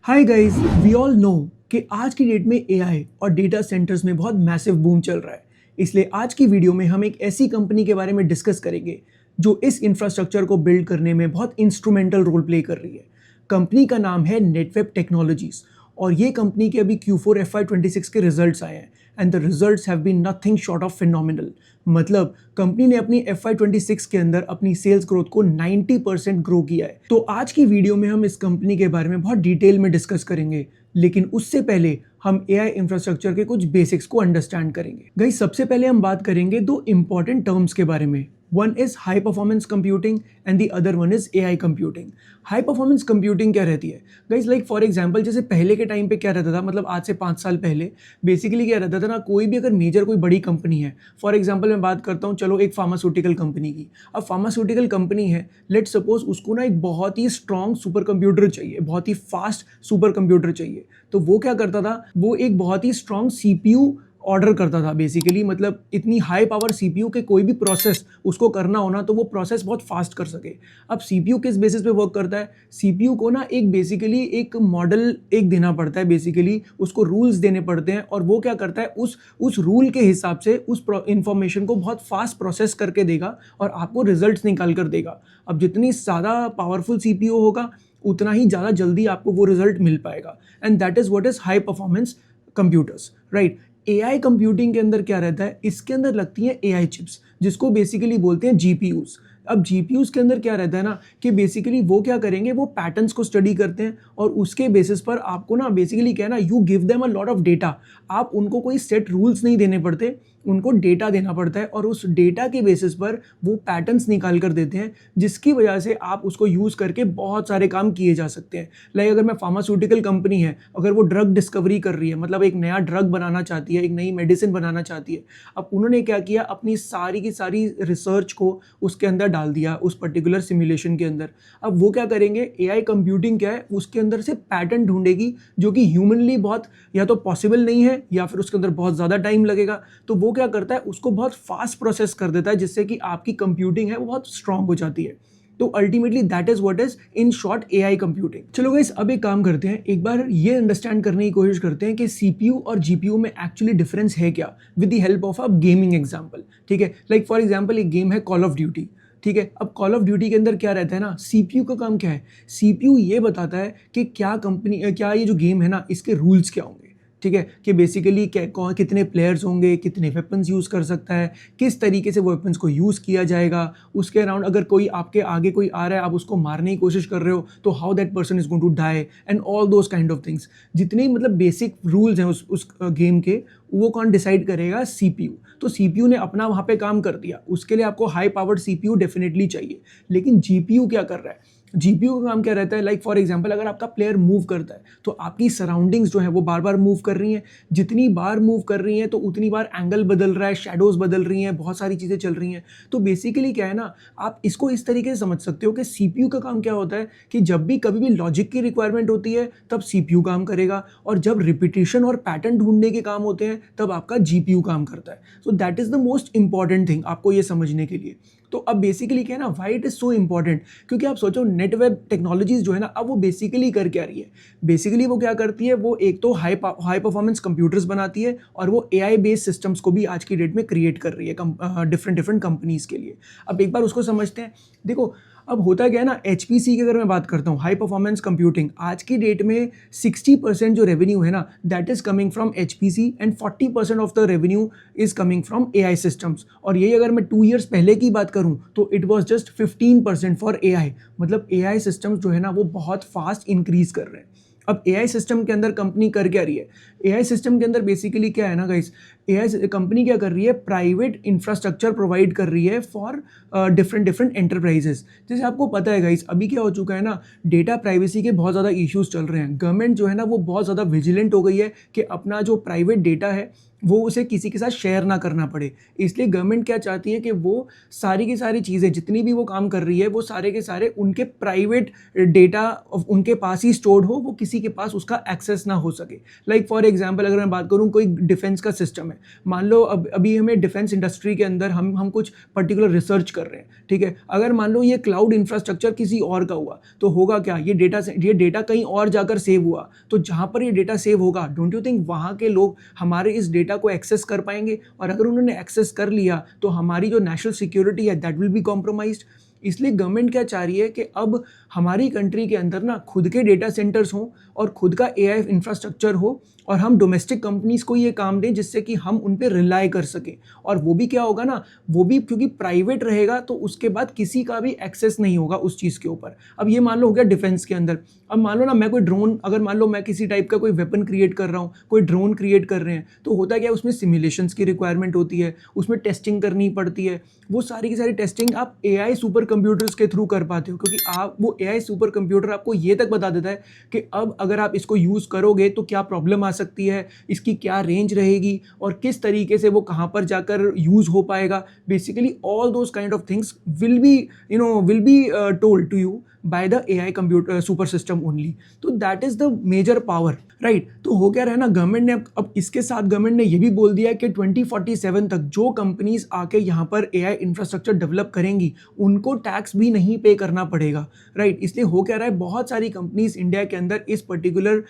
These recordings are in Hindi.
Hi guys, we all know कि आज की डेट में एआई और डेटा सेंटर्स में बहुत मैसिव बूम चल रहा है। इसलिए आज की वीडियो में हम एक ऐसी कंपनी के बारे में डिस्कस करेंगे जो इस इंफ्रास्ट्रक्चर को बिल्ड करने में बहुत इंस्ट्रूमेंटल रोल प्ले कर रही है। कंपनी का नाम है नेटवेब टेक्नोलॉजीज और ये कंपनी के अभी Q4 FY26 के रिजल्ट्स आए हैं and the results have been nothing short of phenomenal. मतलब कंपनी ने अपनी FY26 के अंदर अपनी सेल्स ग्रोथ को 90% ग्रो किया है। तो आज की वीडियो में हम इस कंपनी के बारे में बहुत डिटेल में डिस्कस करेंगे, लेकिन उससे पहले हम एआई इंफ्रास्ट्रक्चर के कुछ बेसिक्स को अंडरस्टैंड करेंगे। गाइस, सबसे पहले हम बात करेंगे दो इंपॉर्टेंट टर्म्स के बारे में। One is high performance computing and the other one is AI computing. High performance computing क्या रहती है गाइस? लाइक फॉर एग्जांपल, जैसे पहले के टाइम पे क्या रहता था, मतलब आज से 5 साल पहले बेसिकली क्या रहता था ना, कोई भी अगर मेजर कोई बड़ी कंपनी है, फॉर एग्जांपल मैं बात करता हूँ चलो एक फार्मास्यूटिकल कंपनी की। अब फार्मास्यूटिकल कंपनी है, लेट सपोज उसको ना एक बहुत ही स्ट्रॉन्ग सुपर कंप्यूटर चाहिए, बहुत ही फास्ट सुपर कंप्यूटर चाहिए। तो वो क्या करता था, वो एक बहुत ही स्ट्रॉन्ग सीपीयू ऑर्डर करता था बेसिकली। मतलब इतनी हाई पावर सीपीयू के कोई भी प्रोसेस उसको करना होना तो वो प्रोसेस बहुत फास्ट कर सके। अब सीपीयू किस बेसिस पे वर्क करता है? सीपीयू को ना एक बेसिकली एक मॉडल एक देना पड़ता है, बेसिकली उसको रूल्स देने पड़ते हैं और वो क्या करता है, उस रूल के हिसाब से उस इंफॉर्मेशन को बहुत फास्ट प्रोसेस करके देगा और आपको रिजल्ट्स निकाल कर देगा। अब जितनी ज़्यादा पावरफुल सीपीयू होगा उतना ही ज़्यादा जल्दी आपको वो रिजल्ट मिल पाएगा and that is what is high performance computers, right. AI computing के अंदर क्या रहता है, इसके अंदर लगती हैं एआई चिप्स जिसको बेसिकली बोलते हैं जीपीयूज। अब जीपीयूज के अंदर क्या रहता है ना कि बेसिकली वो क्या करेंगे, वो पैटर्न्स को स्टडी करते हैं और उसके बेसिस पर आपको ना बेसिकली क्या है ना, you give them a lot of data. आप उनको कोई सेट रूल्स नहीं देने पड़ते, उनको डेटा देना पड़ता है और उस डेटा के बेसिस पर वो पैटर्न्स निकाल कर देते हैं, जिसकी वजह से आप उसको यूज़ करके बहुत सारे काम किए जा सकते हैं। लाइक अगर मैं फार्मास्यूटिकल कंपनी है, अगर वो ड्रग डिस्कवरी कर रही है, मतलब एक नया ड्रग बनाना चाहती है, एक नई मेडिसिन बनाना चाहती है। अब उन्होंने क्या किया, अपनी सारी की सारी रिसर्च को उसके अंदर डाल दिया, उस पर्टिकुलर सिमुलेशन के अंदर। अब वो क्या करेंगे, एआई कंप्यूटिंग क्या है, उसके अंदर से पैटर्न ढूंढेगी जो कि ह्यूमनली बहुत या तो पॉसिबल नहीं है या फिर उसके अंदर बहुत ज़्यादा टाइम लगेगा। तो वो क्या करता है, उसको बहुत फास्ट प्रोसेस कर देता है, जिससे कि आपकी कंप्यूटिंग है वो बहुत स्ट्रांग हो जाती है। तो ultimately that is what is in short AI computing. चलो गाइस, अब एक काम करते हैं, एक बार ये अंडरस्टैंड करने की कोशिश करते हैं कि सीपीयू और जीपीयू में एक्चुअली डिफरेंस है क्या, with the help of a gaming example. ठीक है, लाइक फॉर एग्जांपल एक गेम है कॉल ऑफ ड्यूटी। ठीक है, अब कॉल ऑफ ड्यूटी के अंदर क्या रहता है ना, सीपीयू का काम क्या है, सीपीयू ये बताता है कि क्या ये जो गेम है ना, इसके रूल्स क्या होंगे। ठीक है, कि बेसिकली कितने प्लेयर्स होंगे, कितने वेपन्स यूज़ कर सकता है, किस तरीके से वो वेपन्स को यूज़ किया जाएगा, उसके अराउंड अगर कोई आपके आगे कोई आ रहा है, आप उसको मारने की कोशिश कर रहे हो तो how that person is going to die and all those kind of things. जितने मतलब बेसिक रूल्स हैं उस गेम के, वो कौन डिसाइड करेगा? सीपीयू। तो सीपीयू ने अपना वहाँ पे काम कर दिया, उसके लिए आपको हाई पावर्ड सीपीयू डेफिनेटली चाहिए। लेकिन जीपीयू क्या कर रहा है, जीपीयू का काम क्या रहता है, लाइक फॉर एग्जांपल अगर आपका प्लेयर मूव करता है तो आपकी सराउंडिंग्स जो है वो बार बार मूव कर रही हैं। जितनी बार मूव कर रही हैं तो उतनी बार एंगल बदल रहा है, शैडोज बदल रही हैं, बहुत सारी चीज़ें चल रही हैं। तो बेसिकली क्या है ना, आप इसको इस तरीके से समझ सकते हो कि सीपीयू का काम क्या होता है कि जब भी कभी भी लॉजिक की रिक्वायरमेंट होती है तब सीपीयू काम करेगा, और जब रिपीटिशन और पैटर्न ढूंढने के काम होते हैं तब आपका जीपीयू काम करता है। So that is the most important thing आपको ये समझने के लिए। तो अब बेसिकली क्या है ना, why it is so important, क्योंकि आप सोचो नेटवेब टेक्नोलॉजीज जो है ना, अब वो बेसिकली कर क्या रही है, बेसिकली वो क्या करती है, वो एक तो हाई परफॉर्मेंस कंप्यूटर्स बनाती है और वो एआई बेस्ड सिस्टम्स को भी आज की डेट में क्रिएट कर रही है डिफरेंट कंपनीज के लिए। अब एक बार उसको समझते हैं। देखो अब होता क्या है ना, एचपीसी की अगर मैं बात करता हूँ, हाई परफॉर्मेंस कंप्यूटिंग, आज की डेट में 60% जो रेवेन्यू है ना, that is coming from HPC and 40% of the revenue is coming from AI systems. और यही अगर मैं 2 years पहले की बात करूँ तो it was just 15% for AI. मतलब एआई सिस्टम्स जो है ना वो बहुत फास्ट इंक्रीज कर रहे हैं। अब एआई सिस्टम के अंदर कंपनी कर क्या रही है, एआई सिस्टम के अंदर बेसिकली क्या है ना गाइस, एआई कंपनी क्या कर रही है, प्राइवेट इंफ्रास्ट्रक्चर प्रोवाइड कर रही है फॉर डिफरेंट एंटरप्राइजेस। जैसे आपको पता है गाइस, अभी क्या हो चुका है ना, डेटा प्राइवेसी के बहुत ज़्यादा इश्यूज चल रहे हैं। गवर्नमेंट जो है ना वो बहुत ज़्यादा विजिलेंट हो गई है कि अपना जो प्राइवेट डेटा है वो उसे किसी के साथ शेयर ना करना पड़े। इसलिए गवर्नमेंट क्या चाहती है कि वो सारी की सारी चीज़ें जितनी भी वो काम कर रही है वो सारे के सारे उनके प्राइवेट डेटा उनके पास ही स्टोर्ड हो, वो किसी के पास उसका एक्सेस ना हो सके। लाइक फॉर एग्जांपल अगर मैं बात करूँ, कोई डिफेंस का सिस्टम है, मान लो अभी हमें डिफेंस इंडस्ट्री के अंदर हम कुछ पर्टिकुलर रिसर्च कर रहे हैं, ठीक है। अगर मान लो ये क्लाउड इंफ्रास्ट्रक्चर किसी और का हुआ तो होगा क्या, ये डेटा कहीं और जाकर सेव हुआ, तो जहाँ पर ये डेटा सेव होगा, डोंट यू थिंक वहाँ के लोग हमारे इस डेटा को एक्सेस कर पाएंगे? और अगर उन्होंने एक्सेस कर लिया तो हमारी जो नेशनल सिक्योरिटी है दैट विल बी कॉम्प्रोमाइज्ड। इसलिए गवर्नमेंट क्या चाह रही है कि अब हमारी कंट्री के अंदर ना खुद के डेटा सेंटर्स हों और खुद का एआई इंफ्रास्ट्रक्चर हो, और हम डोमेस्टिक कंपनीज को ये काम दें जिससे कि हम उन पे रिलाई कर सकें। और वो भी क्या होगा ना, वो भी क्योंकि प्राइवेट रहेगा तो उसके बाद किसी का भी एक्सेस नहीं होगा उस चीज़ के ऊपर। अब ये मान लो हो गया डिफेंस के अंदर। अब मान लो ना मैं कोई ड्रोन, अगर मान लो मैं किसी टाइप का कोई वेपन क्रिएट कर रहा हूँ, कोई ड्रोन क्रिएट कर रहे हैं, तो होता क्या है, उसमें सिमुलेशंस की रिक्वायरमेंट होती है, उसमें टेस्टिंग करनी पड़ती है। वो सारी की सारी टेस्टिंग आप एआई सुपर कंप्यूटर्स के थ्रू कर पाते हो, क्योंकि आप वो एआई सुपर कंप्यूटर आपको ये तक बता देता है कि अब अगर आप इसको यूज़ करोगे तो क्या प्रॉब्लम आ सकती है, इसकी क्या रेंज रहेगी और किस तरीके से वो कहाँ पर जाकर यूज़ हो पाएगा। Basically all those kind of things will be told to you by the AI computer super system only. तो that is the major power, right. तो हो क्या रहा है ना, गवर्नमेंट ने अब इसके साथ गवर्नमेंट ने ये भी बोल दिया है कि 2047 तक जो कंपनीज आके यहाँ पर एआई इंफ्रास्ट्रक्चर डेवलप करेंगी उनको टैक्स भी नहीं पे करना पड़ेगा, राइट। इसलिए हो क्या रहा है, बहुत सारी कंपनीज इंडिया के अंदर इस पर्टिकुलर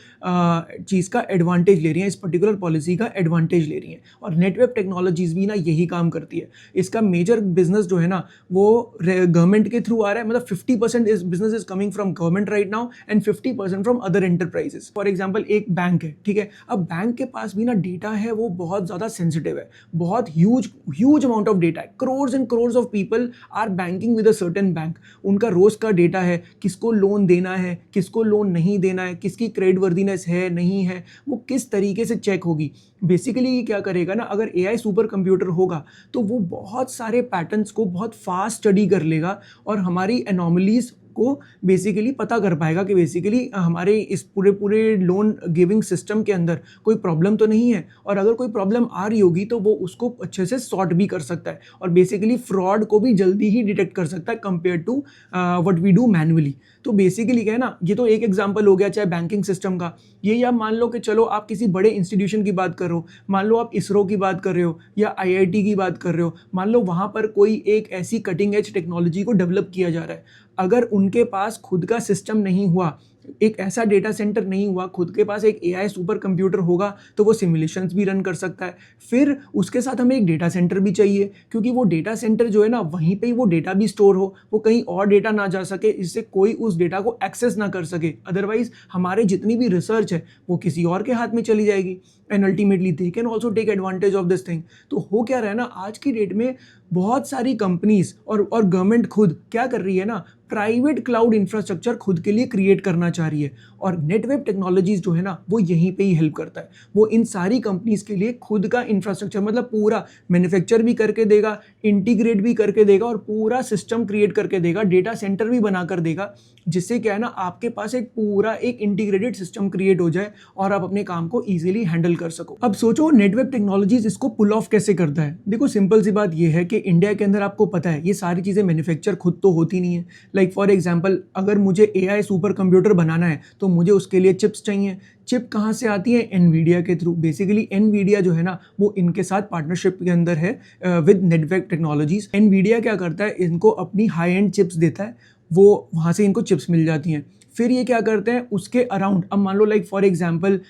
चीज़ का एडवांटेज ले रही हैं, इस पर्टिकुलर पॉलिसी का एडवांटेज ले रही हैं। और नेटवेब टेक्नोलॉजीज भी ना यही काम करती है। इसका मेजर बिजनेस जो है ना वो गवर्नमेंट के थ्रू आ रहा है, मतलब 50% इस business is coming from government right now and 50% from other enterprises. For example एक बैंक है, ठीक है। अब बैंक के पास भी ना डेटा है वो बहुत ज़्यादा सेंसिटिव है, बहुत ह्यूज अमाउंट ऑफ डेटा है। Crores and crores of people are banking with a certain bank. उनका रोज का डेटा है, किसको लोन देना है, किसको लोन नहीं देना है, किसकी क्रेडिट वर्दीनेस है नहीं है, वो किस तरीके से चेक होगी। बेसिकली ये क्या करेगा ना, अगर एआई सुपर कंप्यूटर होगा तो वो बहुत सारे पैटर्न्स को बहुत फास्ट स्टडी कर लेगा और हमारी एनोमलीज को बेसिकली पता कर पाएगा कि बेसिकली हमारे इस पूरे लोन गिविंग सिस्टम के अंदर कोई प्रॉब्लम तो नहीं है, और अगर कोई प्रॉब्लम आ रही होगी तो वो उसको अच्छे से सॉर्ट भी कर सकता है और बेसिकली फ्रॉड को भी जल्दी ही डिटेक्ट कर सकता है compare to what we do manually. तो बेसिकली क्या है ना, ये तो एक एग्जांपल हो गया चाहे बैंकिंग सिस्टम का। ये आप मान लो कि चलो आप किसी बड़े इंस्टीट्यूशन की बात कर रहे हो, मान लो आप इसरो की बात कर रहे हो या आईआईटी की बात कर रहे हो, मान लो वहाँ पर कोई एक ऐसी कटिंग एज टेक्नोलॉजी को डेवलप किया जा रहा है। अगर उनके पास खुद का सिस्टम नहीं हुआ, एक ऐसा डेटा सेंटर नहीं हुआ, खुद के पास एक एआई सुपर कंप्यूटर होगा तो वो सिमुलेशंस भी रन कर सकता है। फिर उसके साथ हमें एक डेटा सेंटर भी चाहिए, क्योंकि वो डेटा सेंटर जो है ना वहीं पे ही वो डेटा भी स्टोर हो, वो कहीं और डेटा ना जा सके, इससे कोई उस डेटा को एक्सेस ना कर सके। अदरवाइज हमारे जितनी भी रिसर्च है वो किसी और के हाथ में चली जाएगी and ultimately they can also take advantage of this thing. तो हो क्या रहा है ना, आज की डेट में बहुत सारी कंपनीज और गवर्नमेंट खुद क्या कर रही है ना, प्राइवेट क्लाउड इंफ्रास्ट्रक्चर खुद के लिए क्रिएट करना चाह रही है। और नेटवेब टेक्नोलॉजीज जो है ना वो यहीं पे ही हेल्प करता है। वो इन सारी कंपनीज के लिए खुद का इंफ्रास्ट्रक्चर, मतलब पूरा मैन्युफैक्चर भी करके देगा, इंटीग्रेट भी करके देगा और पूरा सिस्टम क्रिएट करके देगा, डेटा सेंटर भी बना कर देगा, जिससे क्या है ना आपके पास एक पूरा एक इंटीग्रेटेड सिस्टम क्रिएट हो जाए और आप अपने काम को ईजिली हैंडल कर सको। अब सोचो नेटवेब टेक्नोलॉजीज इसको पुल ऑफ कैसे करता है। देखो सिंपल सी बात यह है कि इंडिया के अंदर आपको पता है ये सारी चीज़ें मैन्युफैक्चर खुद तो होती नहीं है। लाइक फॉर एग्जांपल अगर मुझे एआई सुपर कंप्यूटर बनाना है तो मुझे उसके लिए चिप्स चाहिए। चिप कहाँ से आती है, एनवीडिया के थ्रू। बेसिकली एनवीडिया जो है ना वो इनके साथ पार्टनरशिप के अंदर है विद नेटवेब टेक्नोलॉजीज। एनवीडिया क्या करता है, इनको अपनी हाई एंड चिप्स देता है, वो वहाँ से इनको चिप्स मिल जाती हैं। फिर ये क्या करते हैं उसके अराउंड, अब मान लो लाइक फॉर एग्जांपल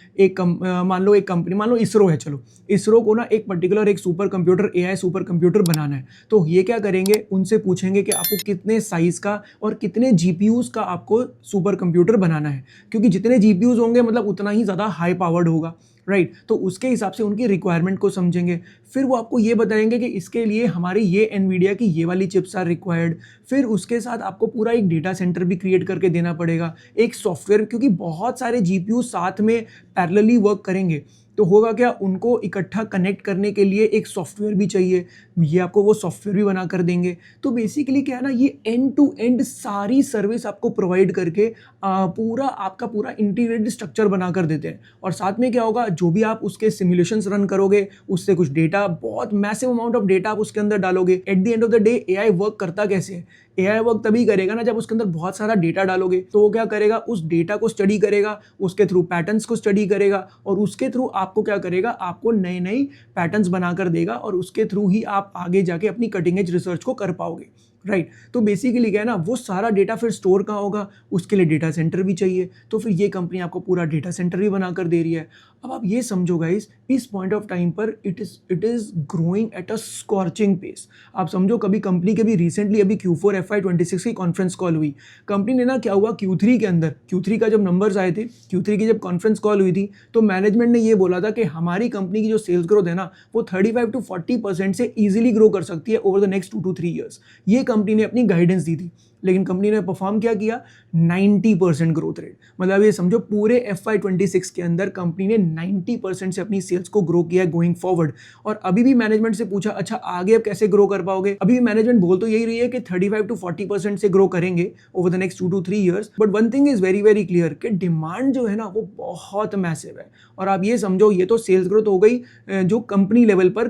मान लो एक कंपनी, मान लो इसरो है, चलो इसरो को ना एक पर्टिकुलर एक super computer AI super computer बनाना है। तो ये क्या करेंगे, उनसे पूछेंगे कि आपको कितने साइज़ का और कितने जीपीयूज़ का आपको सुपर कंप्यूटर बनाना है, क्योंकि जितने जीपीयूज़ होंगे मतलब उतना ही ज़्यादा हाई पावर्ड होगा, राइट। तो उसके हिसाब से उनकी रिक्वायरमेंट को समझेंगे। फिर वो आपको ये बताएंगे कि इसके लिए हमारी ये एनवीडिया की ये वाली चिप्स आर रिक्वायर्ड। फिर उसके साथ आपको पूरा एक डेटा सेंटर भी क्रिएट करके देना पड़ेगा, एक सॉफ्टवेयर, क्योंकि बहुत सारे जीपीयू साथ में पैरेलली वर्क करेंगे। तो होगा क्या, उनको इकट्ठा कनेक्ट करने के लिए एक सॉफ्टवेयर भी चाहिए, ये आपको वो सॉफ्टवेयर भी बना कर देंगे। तो बेसिकली क्या है ना, ये एंड टू एंड सारी सर्विस आपको प्रोवाइड करके पूरा आपका पूरा इंटीग्रेटेड स्ट्रक्चर बना कर देते हैं। और साथ में क्या होगा, जो भी आप उसके सिमुलेशंस रन करोगे, उससे कुछ डेटा, बहुत मैसिव अमाउंट ऑफ डेटा आप उसके अंदर डालोगे। At the end of the day AI work करता कैसे है, एआई वर्क तभी करेगा ना जब उसके अंदर बहुत सारा डेटा डालोगे। तो वो क्या करेगा, उस डेटा को स्टडी करेगा, उसके थ्रू पैटर्न्स को स्टडी करेगा, और उसके थ्रू आपको क्या करेगा, आपको नए नए पैटर्न्स बनाकर देगा, और उसके थ्रू ही आप आगे जाके अपनी कटिंग एज रिसर्च को कर पाओगे। राइट तो बेसिकली क्या है ना, वो सारा डेटा फिर स्टोर कहाँ होगा, उसके लिए डेटा सेंटर भी चाहिए। तो फिर ये कंपनी आपको पूरा डेटा सेंटर भी बनाकर दे रही है। अब आप ये समझो गाइस, इस पॉइंट ऑफ टाइम पर it is growing at a scorching pace. आप समझो, कभी कंपनी के भी रिसेंटली अभी Q4 FY26 की कॉन्फ्रेंस कॉल हुई। कंपनी ने ना क्या हुआ, Q3 के अंदर, Q3 का जब नंबर्स आए थे, Q3 की जब कॉन्फ्रेंस कॉल हुई थी, तो मैनेजमेंट ने ये बोला था कि हमारी कंपनी की जो सेल्स ग्रोथ है ना, वो 35 to 40% से ईजिली ग्रो कर सकती है over the next 2 to 3 years. ये कंपनी ने अपनी गाइडेंस दी थी, लेकिन कंपनी ने परफॉर्म क्या किया, 90% ग्रोथ रेट। मतलब ये समझो पूरे FY26 के अंदर कंपनी ने 90% से अपनी सेल्स को ग्रो किया है गोइंग फॉरवर्ड। और अभी भी मैनेजमेंट से पूछा, अच्छा आगे अब कैसे ग्रो कर पाओगे, अभी भी मैनेजमेंट बोल तो यही रही है कि 35 to 40% से ग्रो करेंगे over the next 2 to 3 years. But one thing is very very clear कि डिमांड जो है ना, वो बहुत मैसिव है। और आप ये समझो, ये तो सेल्स ग्रोथ हो गई जो कंपनी लेवल पर,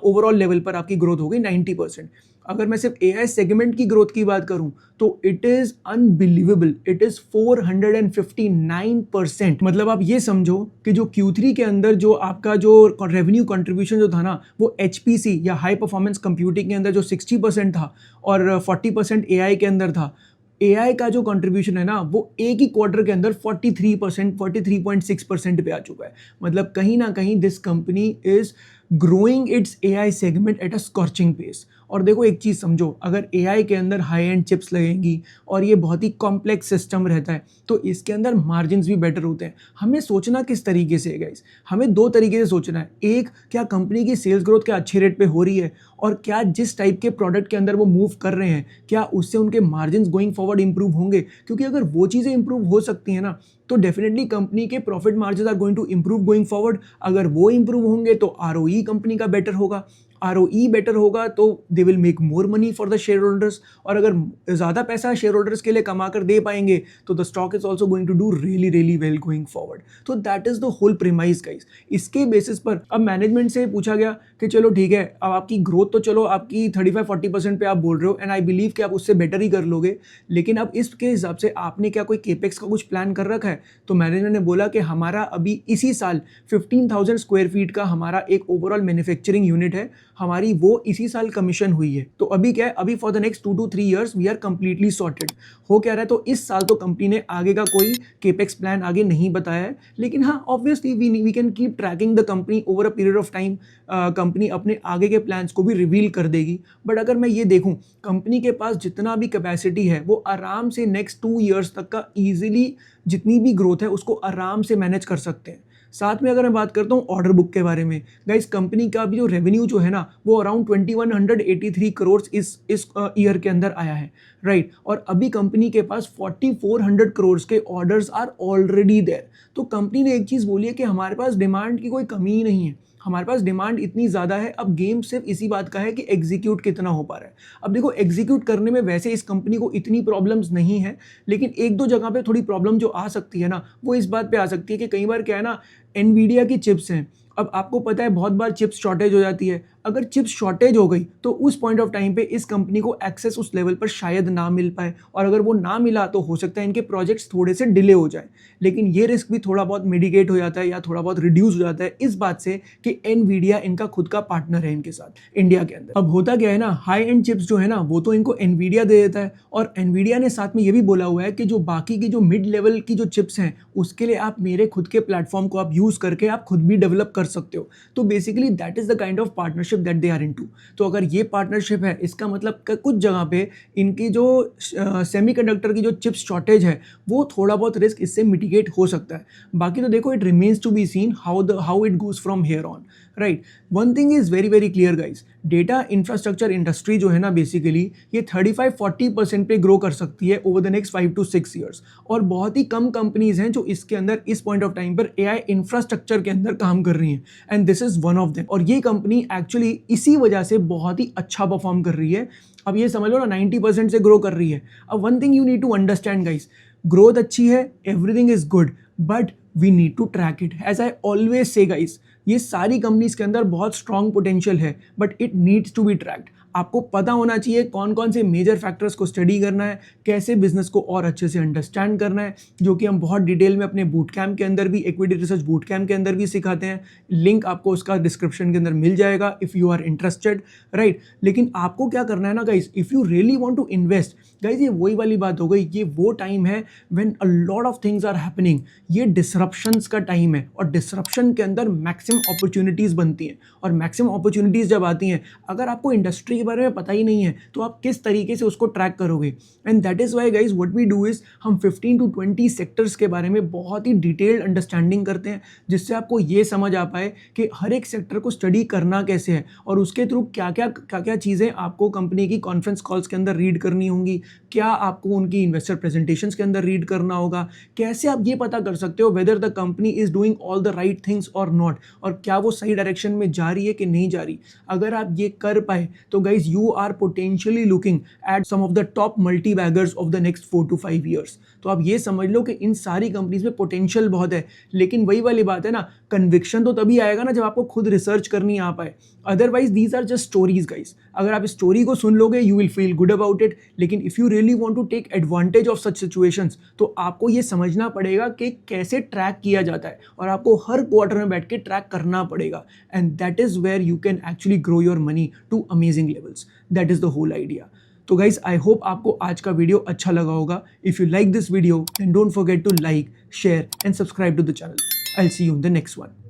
ओवरऑल लेवल पर आपकी ग्रोथ हो गई 90%। अगर मैं सिर्फ एआई सेगमेंट की ग्रोथ की बात करूं तो it is unbelievable, it is 459%। मतलब आप ये समझो कि जो Q3 के अंदर जो आपका जो रेवेन्यू कंट्रीब्यूशन जो था ना, वो HPC या हाई परफॉर्मेंस कंप्यूटिंग के अंदर जो 60% था और 40% एआई के अंदर था। एआई का जो कंट्रीब्यूशन है ना, वो एक ही क्वार्टर के अंदर 43%, 43.6% पे आ चुका है। मतलब कहीं ना कहीं this company is growing its AI segment at a scorching pace. और देखो एक चीज़ समझो, अगर एआई के अंदर हाई एंड चिप्स लगेंगी और ये बहुत ही कॉम्प्लेक्स सिस्टम रहता है, तो इसके अंदर मार्जिन्स भी बेटर होते हैं। हमें सोचना किस तरीके से है गाइस, हमें दो तरीके से सोचना है। एक, क्या कंपनी की सेल्स ग्रोथ क्या अच्छे रेट पे हो रही है, और क्या जिस टाइप के प्रोडक्ट के अंदर वो मूव कर रहे हैं, क्या उससे उनके मार्जिन्स गोइंग फॉरवर्ड इंप्रूव होंगे। क्योंकि अगर वो चीज़ें इंप्रूव हो सकती हैं ना, तो डेफिनेटली कंपनी के profit margin are going to improve going forward. अगर वो इंप्रूव होंगे तो ROE कंपनी का बेटर होगा, ROE बेटर होगा तो they will make more money for the shareholders. और अगर ज़्यादा पैसा शेयर होल्डर्स के लिए कमा कर दे पाएंगे तो the stock is also going to do really really well going forward. तो that is the whole premise guys. इसके बेसिस पर अब मैनेजमेंट से पूछा गया कि चलो ठीक है, अब आपकी ग्रोथ तो चलो आपकी 35-40% पे आप बोल रहे हो, एंड आई बिलीव कि आप उससे बेटर ही कर लोगे, लेकिन अब इसके हिसाब से आपने क्या कोई केपेक्स का कुछ प्लान कर रखा है। तो मैनेजमेंट ने बोला कि हमारा अभी इसी साल 15,000 स्क्वायर फीट का हमारा एक ओवरऑल मैन्युफैक्चरिंग यूनिट है, हमारी वो इसी साल कमीशन हुई है। तो अभी क्या है, अभी for the next 2 to 3 years we are completely sorted. हो क्या रहा है, तो इस साल तो कंपनी ने आगे का कोई केपेक्स प्लान आगे नहीं बताया है, लेकिन हाँ obviously we can keep tracking the company over a period of time. Company अपने आगे के प्लान्स को भी रिवील कर देगी। बट अगर मैं ये देखूं, कंपनी के पास जितना भी कैपेसिटी है, वो आराम से नेक्स्ट 2 ईयर्स तक का ईजिली जितनी भी ग्रोथ है उसको आराम से मैनेज कर सकते हैं। साथ में अगर मैं बात करता हूँ ऑर्डर बुक के बारे में, गाइस कंपनी का भी जो रेवेन्यू जो है ना, वो अराउंड 2183 करोड़ इस ईयर के अंदर आया है, राइट। और अभी कंपनी के पास 4400 करोड़ के ऑर्डर्स आर ऑलरेडी देयर। तो कंपनी ने एक चीज़ बोली है कि हमारे पास डिमांड की कोई कमी ही नहीं है, हमारे पास डिमांड इतनी ज़्यादा है। अब गेम सिर्फ इसी बात का है कि एग्जीक्यूट कितना हो पा रहा है। अब देखो एग्जीक्यूट करने में वैसे इस कंपनी को इतनी प्रॉब्लम्स नहीं है, लेकिन एक दो जगह पे थोड़ी प्रॉब्लम जो आ सकती है ना, वो इस बात पे आ सकती है कि कई बार क्या है ना, एनवीडिया की चिप्स हैं। अब आपको पता है बहुत बार चिप्स शॉर्टेज हो जाती है। अगर चिप्स शॉर्टेज हो गई तो उस पॉइंट ऑफ टाइम पे इस कंपनी को एक्सेस उस लेवल पर शायद ना मिल पाए, और अगर वो ना मिला तो हो सकता है इनके प्रोजेक्ट्स थोड़े से डिले हो जाए। लेकिन ये रिस्क भी थोड़ा बहुत मिटिगेट हो जाता है या थोड़ा बहुत रिड्यूस हो जाता है इस बात से कि एनवीडिया इनका खुद का पार्टनर है इनके साथ इंडिया के अंदर। अब होता क्या है ना, हाई एंड चिप्स जो है ना, वो तो इनको एनवीडिया दे देता है, और एनवीडिया ने साथ में ये भी बोला हुआ है कि जो बाकी की जो मिड लेवल की जो चिप्स हैं उसके लिए आप मेरे खुद के प्लेटफॉर्म को आप यूज़ करके आप खुद भी डेवलप कर सकते हो। तो basically that is the kind of partnership that they are into. तो अगर ये पार्टनरशिप है, इसका मतलब कुछ जगह पे इनकी जो सेमीकंडक्टर की जो चिप्स शॉर्टेज है, वो थोड़ा बहुत रिस्क इससे मिटिगेट हो सकता है। बाकी तो देखो it remains to be seen how it goes from here on, right. One thing is very very clear guys, data infrastructure industry जो है ना बेसिकली ये 35-40% पे ग्रो कर सकती है over the next 5 to 6 years. और बहुत ही कम कंपनीज हैं जो इसके अंदर इस पॉइंट ऑफ टाइम पर एआई इंफ्रास्ट्रक्चर के अंदर काम कर रही हैं, and this is one of them. और ये कंपनी एक्चुअली इसी वजह से बहुत ही अच्छा परफॉर्म कर रही है। अब ये समझ लो ना 90% से ग्रो कर रही है। अब one thing you need to understand guys, growth अच्छी है, everything is good, but we need to track it. As I always say guys, ये सारी कंपनीज के अंदर बहुत स्ट्रॉन्ग पोटेंशियल है, but it needs to be tracked. आपको पता होना चाहिए कौन कौन से मेजर फैक्टर्स को स्टडी करना है, कैसे बिजनेस को और अच्छे से अंडरस्टैंड करना है, जो कि हम बहुत डिटेल में अपने बूट कैम्प के अंदर भी, इक्विटी रिसर्च बूट कैम्प के अंदर भी सिखाते हैं। लिंक आपको उसका डिस्क्रिप्शन के अंदर मिल जाएगा if you are interested, right. लेकिन आपको क्या करना है ना guys, if you really want to invest guys, ये वही वाली बात हो गई, ये वो टाइम है when a lot of things are happening. ये डिसरप्शंस का टाइम है, और डिसरप्शन के अंदर मैक्सिमम अपॉर्चुनिटीज़ बनती हैं। और मैक्सिमम अपॉर्चुनिटीज़ जब आती हैं, अगर आपको इंडस्ट्री के बारे में पता ही नहीं है तो आप किस तरीके से उसको ट्रैक करोगे। And that is why guys what we do is, हम 15 to 20 सेक्टर्स के बारे में बहुत ही डिटेल्ड अंडरस्टैंडिंग करते हैं, जिससे आपको ये समझ आ पाए कि हर एक सेक्टर को स्टडी करना कैसे है, और उसके थ्रू क्या क्या चीज़ें आपको कंपनी की कॉन्फ्रेंस कॉल्स के अंदर रीड करनी होंगी, क्या आपको उनकी इन्वेस्टर प्रेजेंटेशंस के अंदर रीड करना होगा, कैसे आप ये पता कर सकते हो whether the company is doing all the right things और नॉट, और क्या वो सही डायरेक्शन में जा रही है कि नहीं जा रही। अगर आप ये कर पाए तो guys you are potentially looking at some of the top multi-baggers of the next 4 to 5 years। तो आप ये समझ लो कि इन सारी कंपनीज में पोटेंशियल बहुत है, लेकिन वही वाली बात है ना, कन्विक्शन तो तभी आएगा ना जब आपको खुद रिसर्च करनी आ पाए। Otherwise these are just stories guys. अगर आप इस स्टोरी को सुन लोगे you will feel good about it, लेकिन if you really want to take advantage of such situations तो आपको ये समझना पड़ेगा कि कैसे ट्रैक किया जाता है, और आपको हर क्वार्टर में बैठ के ट्रैक करना पड़ेगा। And that is where you can actually grow your money to amazing levels. That is the whole idea. तो गाइज आई होप आपको आज का वीडियो अच्छा लगा होगा। If you like this video then don't forget to like, share and subscribe to the channel. I will see you in the next one.